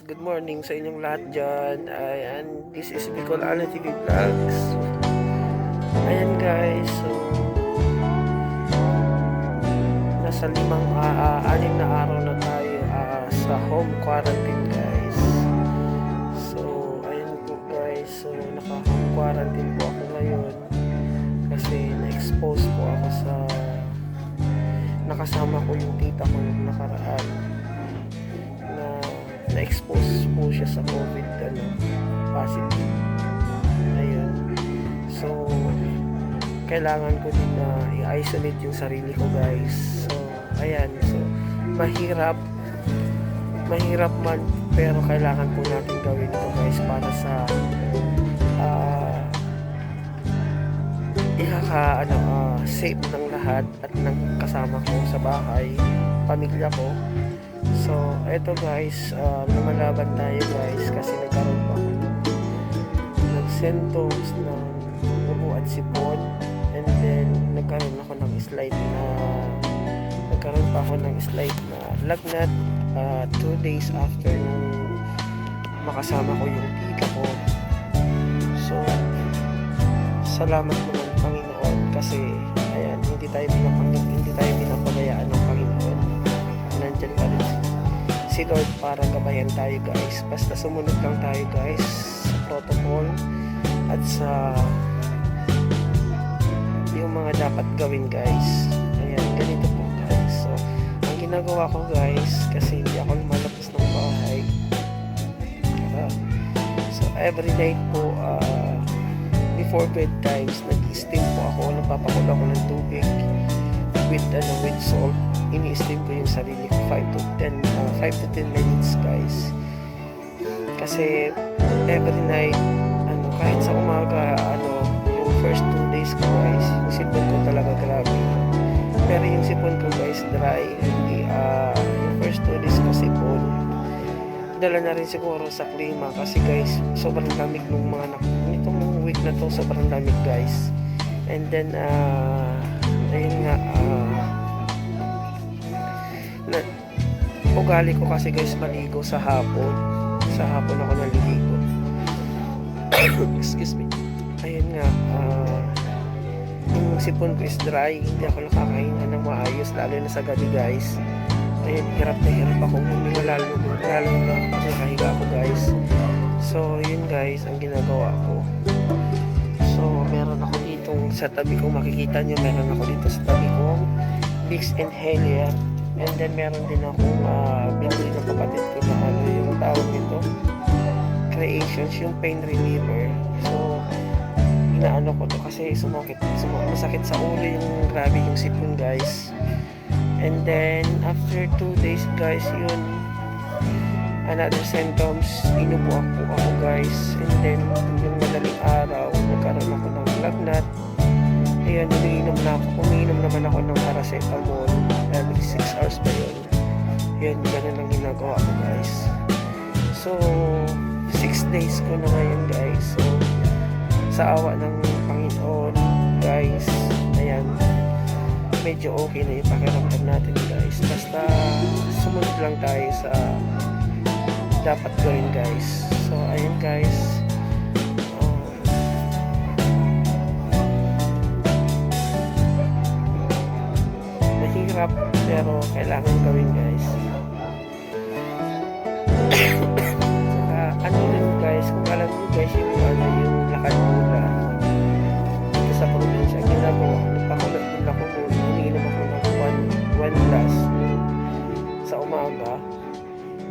good morning sa inyong lahat dyan. And this is Bicol Ana TV Vlogs. Ayan guys, so nasa anim na araw na tayo sa home quarantine guys. So ayan po guys, so naka-home quarantine po ako ngayon kasi na-expose po ako sa nakasama ko yung tita ko nung nakaraan na-expose po siya sa COVID positive. Ayun. So kailangan ko din na i-isolate yung sarili ko guys. So ayan. So mahirap man pero kailangan po natin gawin ito guys para sa safe ng lahat at ng kasama ko sa bahay, pamilya ko. So, eto guys, lumalaban tayo guys kasi nagkaroon pa ako ng symptoms ng ubo at sipon, and then nagkaroon pa ako ng slight na lagnat 2 days after nung makasama ko yung tita ko. So, salamat naman Panginoon kasi ayan, hindi tayo pinapabayaan ng Panginoon. Nandyan pa rin si Lord para gabayan tayo guys. Basta sumunod lang tayo guys sa protocol at sa yung mga dapat gawin guys. Ayan, ganito po guys. So, ang ginagawa ko guys, kasi hindi ako lumalabas ng bahay, so every night po before bedtimes nag-steam po ako, nagpapakulo ako ng tubig with salt. Ini-steam ko yung sarili ko 5 to 10 minutes guys, kasi every night kahit sa umaga yung first 2 days ko guys, yung sipon ko talaga grabe, pero yung sipon ko guys dry, hindi yung first 2 days ko sipon. Dala na rin siguro sa klima kasi guys sobrang lamig nung nitong week na to, sobrang lamig guys. And then ayun nga, ugali ko kasi guys maligo sa hapon ako naliligo. Excuse me. Ayun nga, yung sipon ko is dry, hindi ako nakakahinga ng maayos lalo na sa gabi guys. Ayun, hirap na hirap ako huminga lalo na kasi nakahiga ako guys. So yun guys ang ginagawa ko. So meron ako ditong sa tabi ko, makikita nyo meron ako dito sa tabi ko Vicks Inhaler, and then meron din akong binili ng kapatid ko na yung tawag nito, Creations, yung pain reliever. So inaano ko to kasi masakit sa ulo yung grabe yung sipon guys. And then after 2 days guys, yun another symptoms, inubo ako guys. And then yung madaling araw nagkaroon ako ng lagnat. Ayan, umiinom naman ako ng paracetamol every 6 hours pa yun. Ayan, ganun ang ginagawa ko guys. So 6 days ko na ngayon guys. So sa awa ng Panginoon guys, ayan, medyo okay na yung pakiramdam natin guys. Basta sumunod lang tayo sa dapat gawin guys. So ayun guys, mahirap pero kailangan gawin guys. Saka rin guys, kung alam nyo guys yung lakad mula dito sa probinsya, ginagawa ko, nagpakulat din ako noon, iniinom ako ng one glass sa umaga.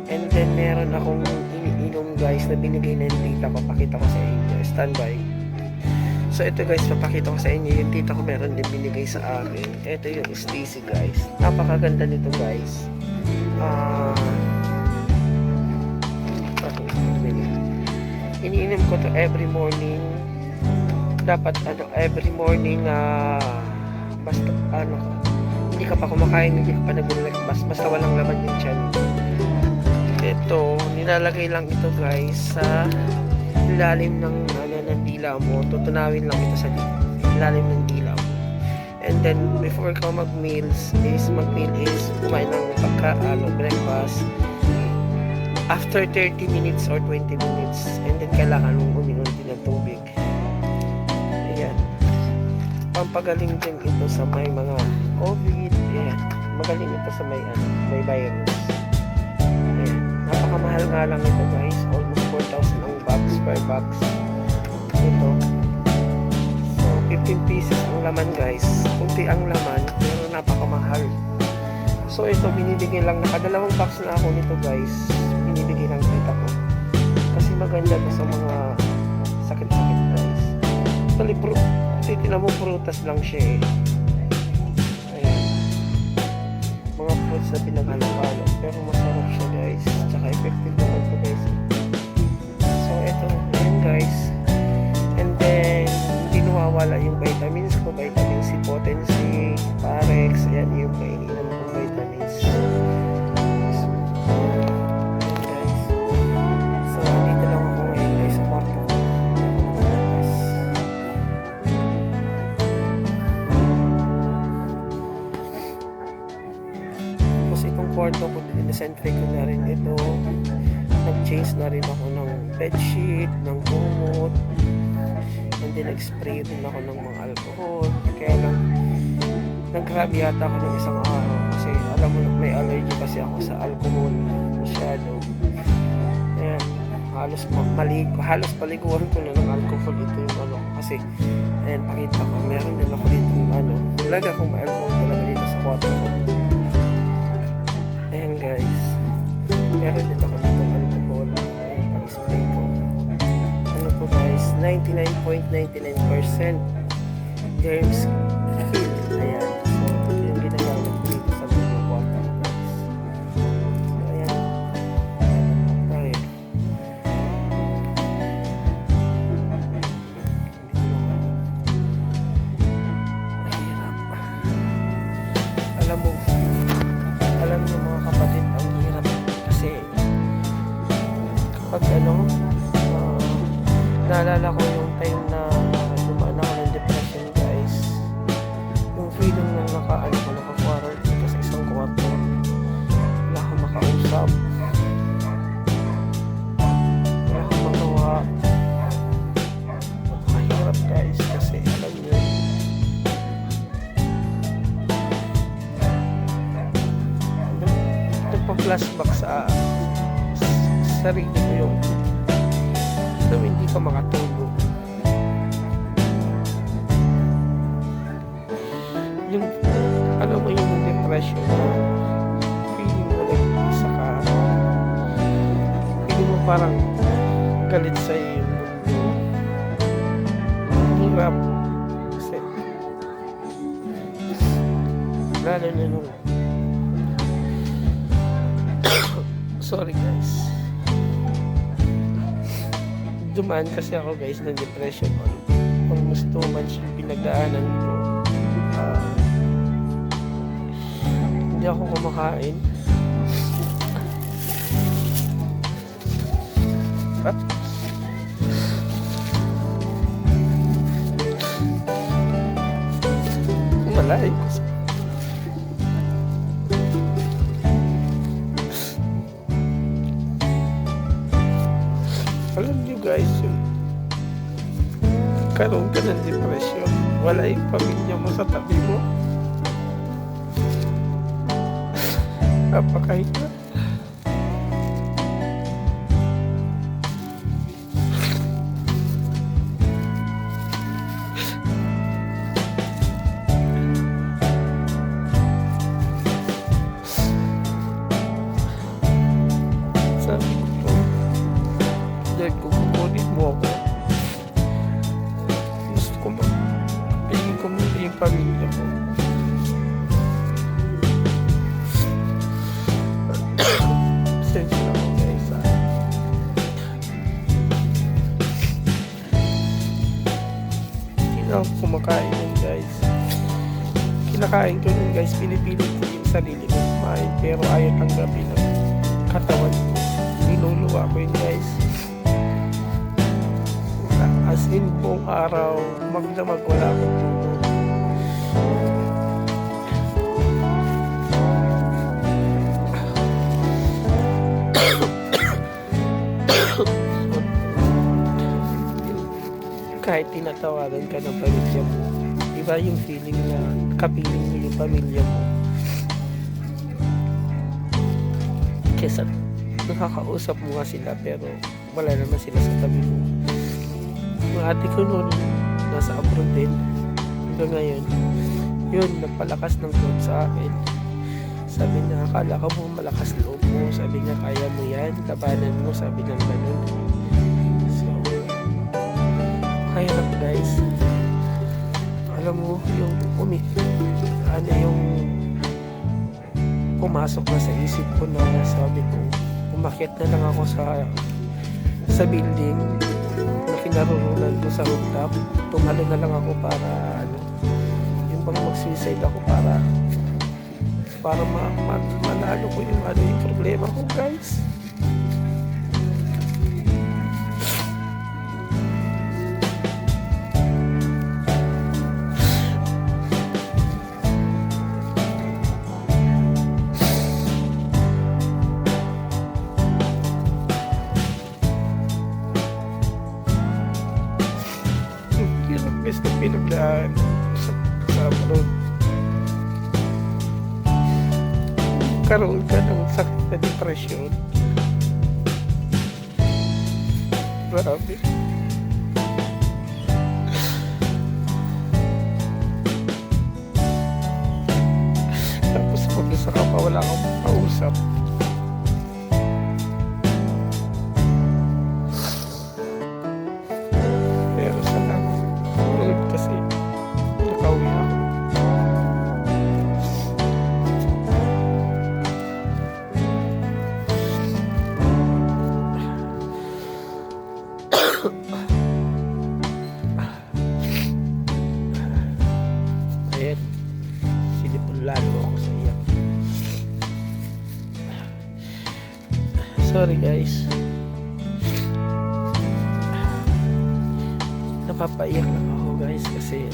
And then meron akong iniinom guys na binigay na yung tita ko, pakita ko sa inyo, standby. So ito guys, papakita ko sa inyo yung tita ko, meron din binigay sa akin. Ito yung Stacy guys, napakaganda nito guys. Iniinom ko to every morning. Dapat every morning basta hindi ka pa kumakain, hindi ka pa nag-breakfast, basta walang laman yung tiyan. Ito, nilalagay lang ito guys sa ilalim ng dila mo. Tutunawin lang ito sa ilalim ng dila mo. And then before ka mag-meal is kumain ng breakfast. after 30 minutes or 20 minutes, and then kailangan mong uminom din ng tubig. Ayan. Pampagaling din ito sa may mga COVID. Ayan. Magaling ito sa may virus. Ayan. Napakamahal nga lang ito guys. Almost 4,000 ang box per box. Ito. So, 15 pieces ang laman guys. Kunti ang laman, pero napakamahal. So, ito binibigay lang. Nakadalawang box na ako nito guys. Binibigay lang kita ko. Kasi maganda to sa mga sakit-sakit guys. Actually, titignan mo prutas lang siya eh. Ayan. Mga fruits na pinaghalo-halo. Pero masarap siya guys. Tsaka effective naman to guys. So, ito. Ayan guys. And then, hindi nawawala yung vitamins ko. Vitamin C potency, Parex. Ayan yung kaininan kong vitamins. So, ayan guys. So, dito lang ako ngayon guys sa kwarto. Tapos itong kwarto ko, disinfect ko na rin ito. Nag-change na rin ako ng bedsheet, ng kumot. And then nag-spray din ako ng mga alcohol. Kaya lang, nag-grab yata ako ng isang araw. Kasi alam mo, may allergy kasi ako sa alcohol. Masyado. Ayan, halos paliguan ko na ng alcohol. Ito yung ano. Kasi, ayan, pakita ko. Meron din ako dito ano. Talaga kung may alcohol talaga dito sa kwarto ko. Ayan guys. Meron din ako dito ng alcohol. Ayan, pang-spray ko. Ano po guys, 99.99% germs kill. Ayan. So, ito yung ginagamit ko dito sa mga kwarto guys. So, ayan. Ayan. Mahirap. Alam mo mga kapatid, ang hirap kasi kapag naalala ko yung time na dumaan ako ng depression guys, yung feeling na naka-quarantine ka sa isang kwarto, wala kang makausap, wala kang magawa. Napakahirap guys kasi alam nyo, nagpa-flashback sa sarili ko yung hindi ka makatulog. Yung alam mo yung depression, feeling mo nag-isa ka, feeling mo parang galit sa iyo yung mundo. Hirap kasi lalo na nung sorry guys, dumaan kasi ako guys ng depression. Almost 2 months yung pinagdaanan ko. Hindi ako kumakain. Malay ko. Alam nyo guys, yung karoon ka ng depression, wala yung pamilya mo sa tabi mo, napakahirap. Sabi ko po, dahil kung kukunin mo ako, gusto ko piliin ko muna yung pamilya ko. Sensya na ako guys. Hindi na ako kumakain yun guys. Kinakain ko yun guys, pinipilit ko yung sarili ko kumain, pero ayaw tanggapin ng katawan ko. Niluluwa ko yun guys. As in buong araw, magdamag wala akong tulog. kahit tinatawagan ka ng pamilya mo, iba yung feeling na kapiling mo yung pamilya mo kesa nakakausap mo nga sila pero wala naman sila sa tabi mo. Mga ate ko noon nasa abroad din hanggang ngayon, yun nagpalakas ng loob sa akin. Sabi niya, akala ka mo malakas loob mo, sabi niya kaya mo yan, labanan mo, sabi niya ganun. So kaya lang guys, alam mo yung yung pumasok na sa isip ko na sabi ko umakyat na lang ako sa building na kinaroroonan ko sa rooftop, tumalo na lang ako para yung bang mag-suicide ako para manalo ko yung problema ko guys. Guys na pinagdaan sa abroad, karoon ka ng sakit na depression, grabe. Tapos kung isa ka pa wala kang kausap, pero salamat kasi nakauwi ako. Ayan, silipon lalo ako sa iyak. Sorry guys, napapaiyak lang ako guys kasi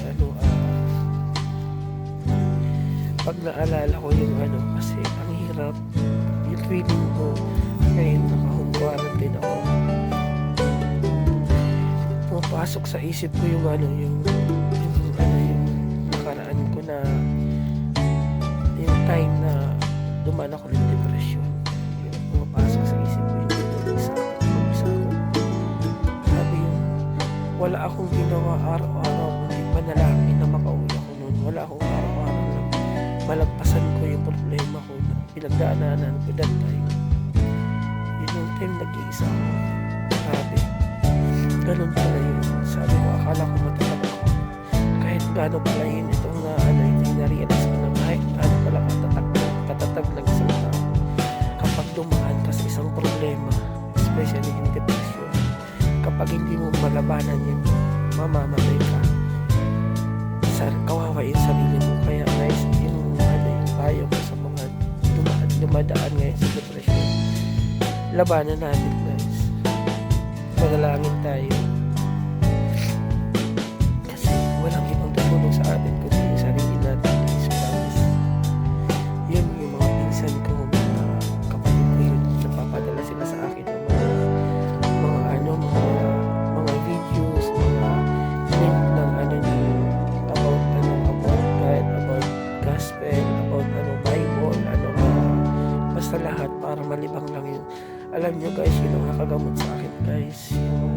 pag naalala ko yung kasi ang hirap yung feeling ko ngayon naka-home quarantine ako, pumapasok sa isip ko yung yung nakaraan ko na yung time na dumaan ako ng depression, yung pumapasok sa isip ko yung isa ko. Sabi yung wala akong ginawa araw-araw kundi manalangin na makauwi ako noon. Wala akong araw-araw na malagpasan ko yung problema ko na pinagdaanan ko that time. Yun yung time nag-iisa ako. Grabe, ganun pala yun. Sabi ko, akala ko matatag ako. Kahit gano'n pala yun itong yung na-realize ko na kahit ano pala katatag ng isang tao kapag dumaan ka sa isang problema, especially yung depression. Kapag hindi mo malabanan yun, mamamatay ka. Kawawa yung sarili mo. Kaya guys, yung payo ko sa mga dumadaan ngayon sa depression, labanan natin guys. Manalangin tayo. Kasi walang ibang tutulong sa atin kundi yung sarili natin. Promise. Yun yung mga pinsan ko, mga kapatid ko yun, napapadala sila sa akin ng mga videos, mga link ng about God, about gospel, about Bible, basta lahat para malibang lang yun. Alam nyo guys, yun ang nakagamot sa akin guys, yung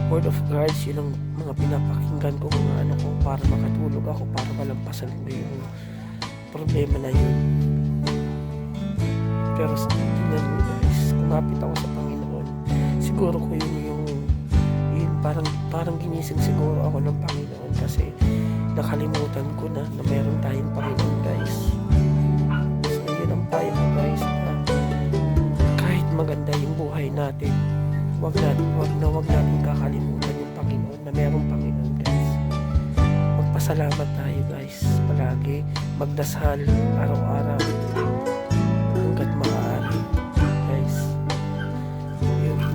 word of God, yun ang mga pinapakinggan ko, mga ko, para makatulog ako, para malampasan ko yung problema na yun. Pero tingnan mo guys, kumapit ako sa Panginoon, siguro ko yun parang ginising siguro ako ng Panginoon kasi nakalimutan ko na meron tayong Panginoon guys. So yun ang payo ko guys, na kahit maganda yung buhay natin, wag natin kakalimutan yung Panginoon, na merong Panginoon guys. Magpasalamat tayo guys palagi, magdasal araw-araw hanggat maaari guys.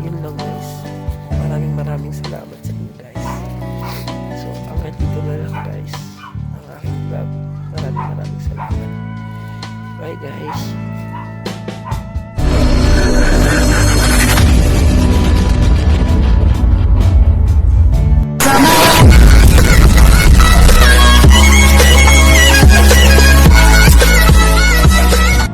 Yun lang guys. Maraming salamat sa inyo guys. So hanggang dito na lang guys ang aking vlog. Maraming salamat. Bye guys.